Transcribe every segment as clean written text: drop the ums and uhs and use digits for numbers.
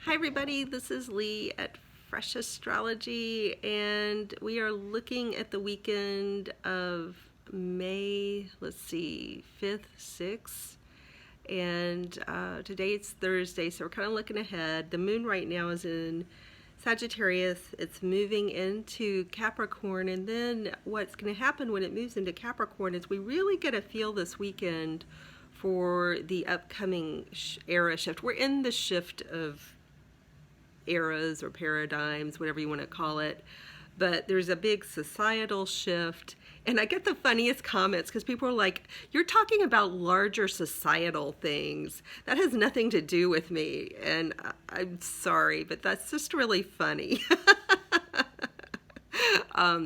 Hi everybody, this is Lee at Fresh Astrology, and we are looking at the weekend of May, 5th, 6th, and today it's Thursday, so we're kind of looking ahead. The moon right now is in Sagittarius. It's moving into Capricorn, and then what's going to happen when it moves into Capricorn is we really get a feel this weekend for the upcoming era shift. We're in the shift of eras or paradigms, whatever you want to call it. But there's a big societal shift. And I get the funniest comments because people are like, you're talking about larger societal things. That has nothing to do with me. And I'm sorry, but that's just really funny.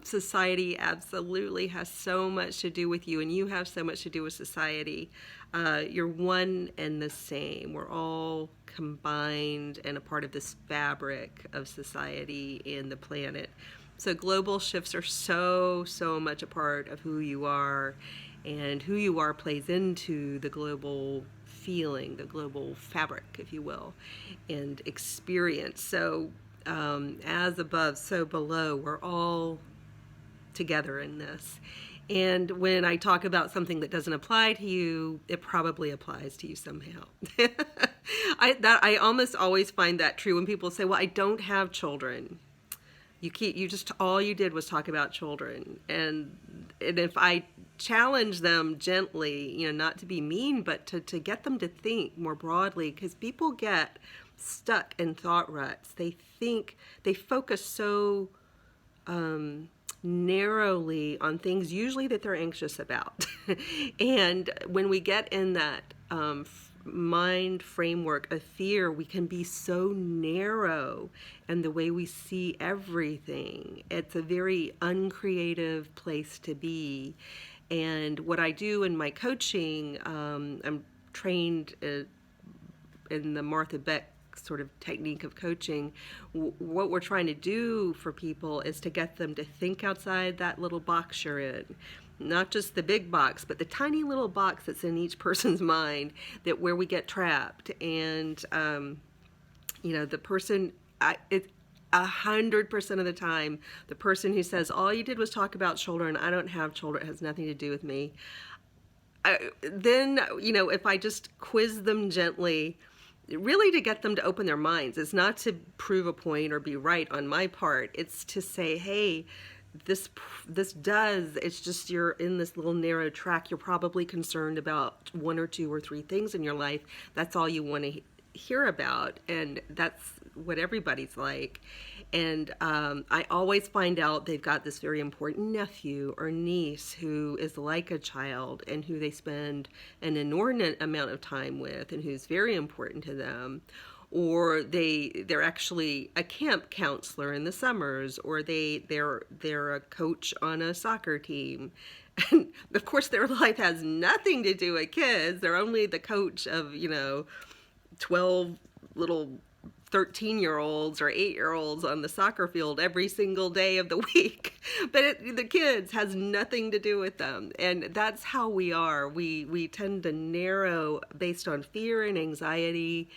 Society absolutely has so much to do with you, and you have so much to do with society. You're one and the same. We're all combined and a part of this fabric of society and the planet. So global shifts are so much a part of who you are, and who you are plays into the global feeling, the global fabric, if you will, and experience. So as above, so below. We're all together in this. And when I talk about something that doesn't apply to you, it probably applies to you somehow. I almost always find that true when people say, "Well, I don't have children." You just all you did was talk about children, and if I challenge them gently, not to be mean, but to get them to think more broadly, because people get stuck in thought ruts. They focus so narrowly on things usually that they're anxious about. And when we get in that mind framework of fear, we can be so narrow in the way we see everything. It's a very uncreative place to be. And what I do in my coaching, I'm trained in the Martha Beck sort of technique of coaching. What we're trying to do for people is to get them to think outside that little box you're in. Not just the big box, but the tiny little box that's in each person's mind, that where we get trapped. And the person, it's 100% of the time, the person who says, all you did was talk about children, I don't have children, it has nothing to do with me. Then, if I just quiz them gently, really to get them to open their minds. It's not to prove a point or be right on my part. It's to say, hey, it's just you're in this little narrow track. You're probably concerned about one or two or three things in your life. That's all you want to hear about, and that's what everybody's like. And I always find out they've got this very important nephew or niece who is like a child and who they spend an inordinate amount of time with and who's very important to them. Or they're actually a camp counselor in the summers, or they're a coach on a soccer team. And of course their life has nothing to do with kids. They're only the coach of 12 little 13-year-olds or 8-year-olds on the soccer field every single day of the week. But the kids has nothing to do with them. And that's how we are. We tend to narrow based on fear and anxiety,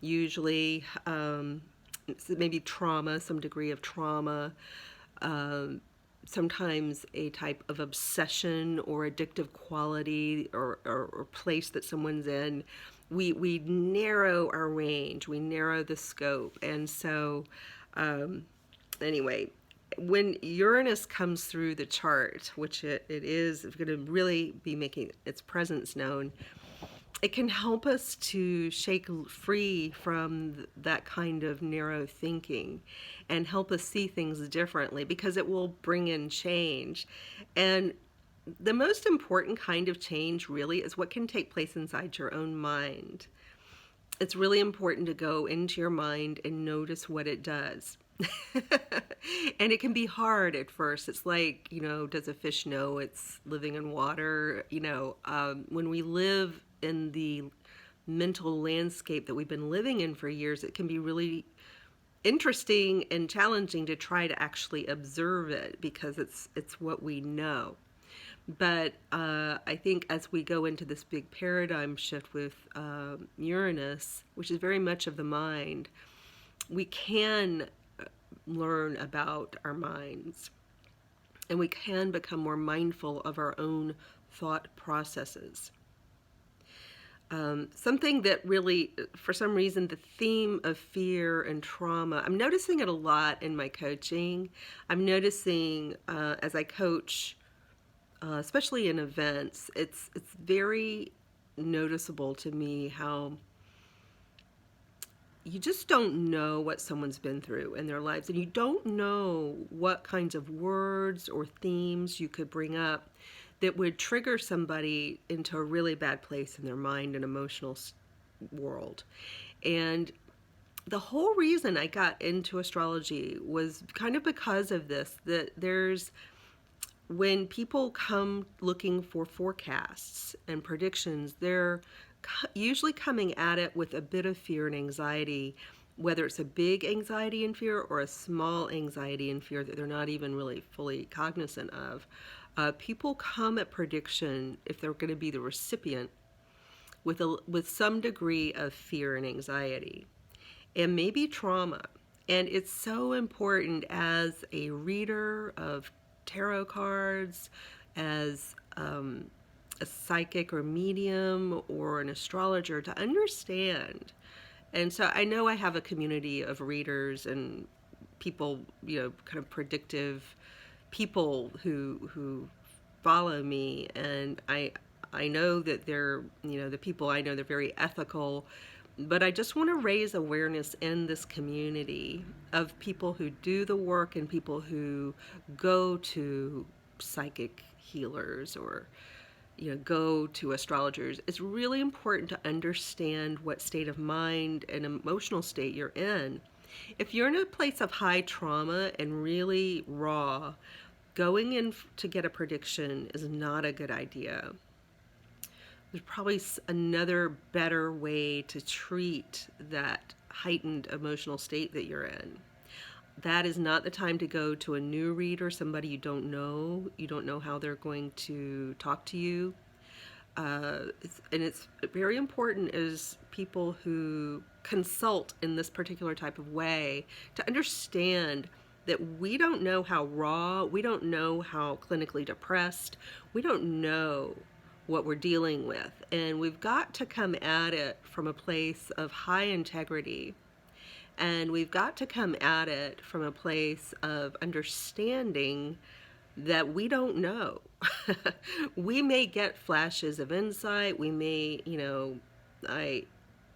usually maybe trauma, some degree of trauma, sometimes a type of obsession or addictive quality or place that someone's in. We narrow our range, we narrow the scope. And so anyway, when Uranus comes through the chart, which it is going to really be making its presence known, it can help us to shake free from that kind of narrow thinking and help us see things differently, because it will bring in change. And the most important kind of change really is what can take place inside your own mind. It's really important to go into your mind and notice what it does. And it can be hard at first. It's like, does a fish know it's living in water? When we live in the mental landscape that we've been living in for years, it can be really interesting and challenging to try to actually observe it, because it's what we know. But I think as we go into this big paradigm shift with Uranus, which is very much of the mind, we can learn about our minds, and we can become more mindful of our own thought processes. Something that really, for some reason, the theme of fear and trauma, I'm noticing it a lot in my coaching. I'm noticing as I coach, especially in events, it's very noticeable to me how you just don't know what someone's been through in their lives, and you don't know what kinds of words or themes you could bring up that would trigger somebody into a really bad place in their mind and emotional world. And the whole reason I got into astrology was kind of because of this, that there's, when people come looking for forecasts and predictions, they're usually coming at it with a bit of fear and anxiety, whether it's a big anxiety and fear or a small anxiety and fear that they're not even really fully cognizant of. People come at prediction, if they're going to be the recipient, with some degree of fear and anxiety, and maybe trauma. And it's so important as a reader of tarot cards, as a psychic or medium or an astrologer, to understand. And so I know I have a community of readers and people, kind of predictive people who follow me, and I know that they're, the people I know, they're very ethical, but I just want to raise awareness in this community of people who do the work and people who go to psychic healers or go to astrologers. It's really important to understand what state of mind and emotional state you're in. If you're in a place of high trauma and really raw, going in to get a prediction is not a good idea. There's probably another better way to treat that heightened emotional state that you're in. That is not the time to go to a new reader, somebody you don't know. You don't know how they're going to talk to you. And it's very important as people who consult in this particular type of way to understand that we don't know how raw, we don't know how clinically depressed, we don't know what we're dealing with. And we've got to come at it from a place of high integrity. And we've got to come at it from a place of understanding that we don't know. We may get flashes of insight. We may, I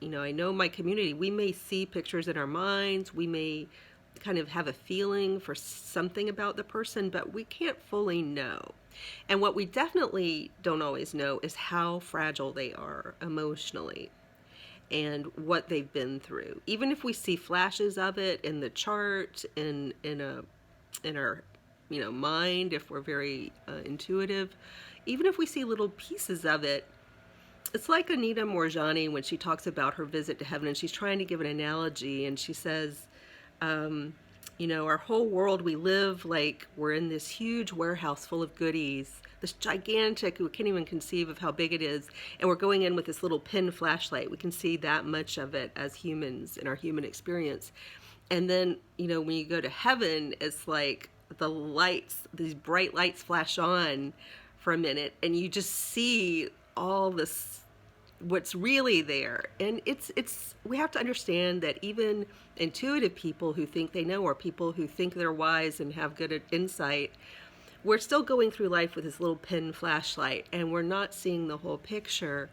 know my community, we may see pictures in our minds. We may kind of have a feeling for something about the person, but we can't fully know. And what we definitely don't always know is how fragile they are emotionally and what they've been through. Even if we see flashes of it in the chart, in our mind, if we're very intuitive, even if we see little pieces of it, it's like Anita Moorjani when she talks about her visit to heaven, and she's trying to give an analogy, and she says, our whole world, we live like we're in this huge warehouse full of goodies, this gigantic, we can't even conceive of how big it is, and we're going in with this little pin flashlight. We can see that much of it as humans in our human experience. And then, when you go to heaven, it's like the lights, these bright lights flash on for a minute, and you just see all this, what's really there. And we have to understand that even intuitive people who think they know, or people who think they're wise and have good insight, we're still going through life with this little pin flashlight, and we're not seeing the whole picture.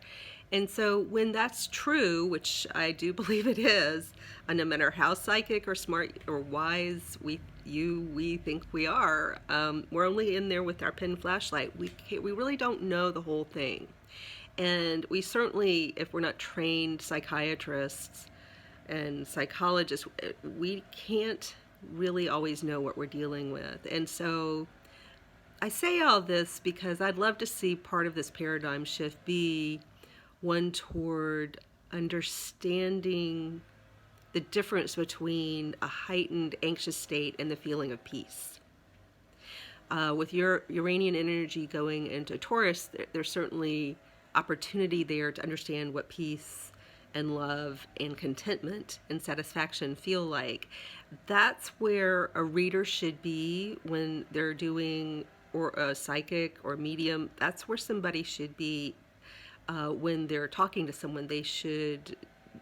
And so when that's true, which I do believe it is, and no matter how psychic or smart or wise we think we are, we're only in there with our pin flashlight. We really don't know the whole thing. And we certainly, if we're not trained psychiatrists and psychologists, we can't really always know what we're dealing with. And so I say all this because I'd love to see part of this paradigm shift be one toward understanding the difference between a heightened anxious state and the feeling of peace. With your Uranian energy going into Taurus, there's certainly opportunity there to understand what peace and love and contentment and satisfaction feel like. That's where a reader should be when they're doing, or a psychic or medium. That's where somebody should be when they're talking to someone. They should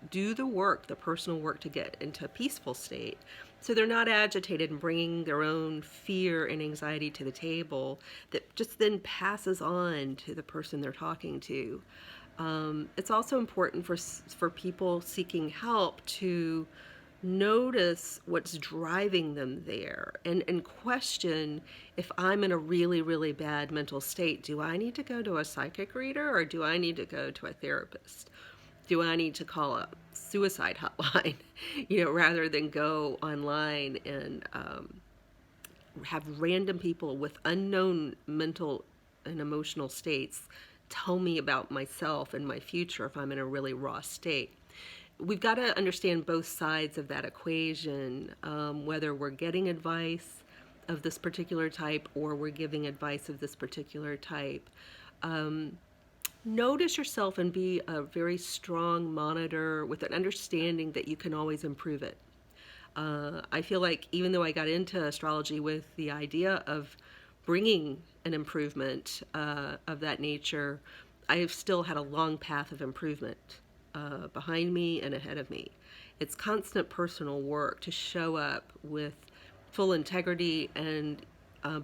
do the work, the personal work, to get into a peaceful state. So they're not agitated and bringing their own fear and anxiety to the table that just then passes on to the person they're talking to. It's also important for people seeking help to notice what's driving them there, and question, if I'm in a really, really bad mental state, do I need to go to a psychic reader or do I need to go to a therapist? Do I need to call a suicide hotline, rather than go online and have random people with unknown mental and emotional states tell me about myself and my future if I'm in a really raw state? We've got to understand both sides of that equation, whether we're getting advice of this particular type or we're giving advice of this particular type. Notice yourself and be a very strong monitor with an understanding that you can always improve it. I feel like even though I got into astrology with the idea of bringing an improvement of that nature, I have still had a long path of improvement behind me and ahead of me. It's constant personal work to show up with full integrity and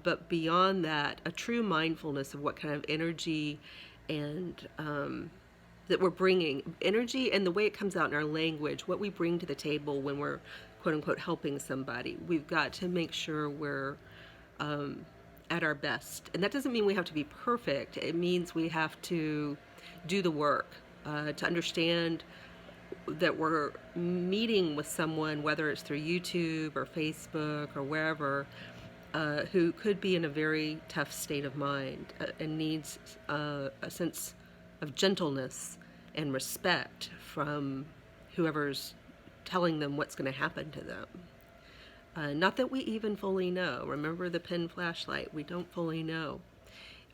but beyond that, a true mindfulness of what kind of energy and that we're bringing, energy and the way it comes out in our language, what we bring to the table when we're quote unquote helping somebody. We've got to make sure we're at our best. And that doesn't mean we have to be perfect. It means we have to do the work to understand that we're meeting with someone, whether it's through YouTube or Facebook or wherever, who could be in a very tough state of mind and needs a sense of gentleness and respect from whoever's telling them what's going to happen to them. Not that we even fully know. Remember the pin flashlight, we don't fully know.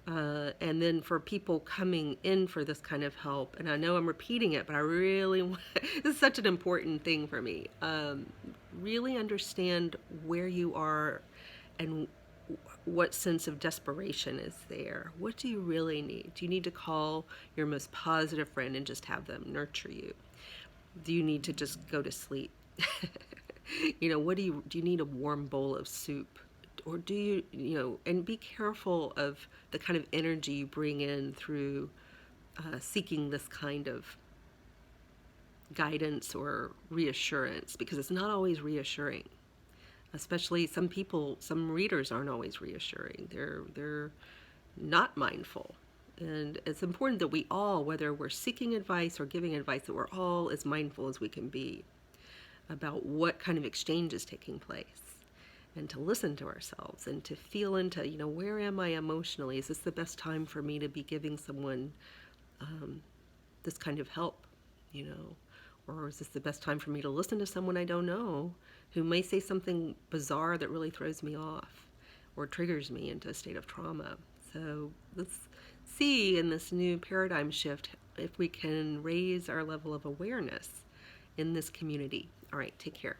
And then for people coming in for this kind of help, and I know I'm repeating it, but I really want, this is such an important thing for me. Really understand where you are and what sense of desperation is there. What do you really need? Do you need to call your most positive friend and just have them nurture you? Do you need to just go to sleep? What do you need a warm bowl of soup? Or do you, and be careful of the kind of energy you bring in through seeking this kind of guidance or reassurance, because it's not always reassuring. Especially some readers aren't always reassuring. They're not mindful. And it's important that we all, whether we're seeking advice or giving advice, that we're all as mindful as we can be about what kind of exchange is taking place, and to listen to ourselves and to feel into, where am I emotionally? Is this the best time for me to be giving someone this kind of help, Or is this the best time for me to listen to someone I don't know who may say something bizarre that really throws me off or triggers me into a state of trauma? So let's see in this new paradigm shift if we can raise our level of awareness in this community. All right, take care.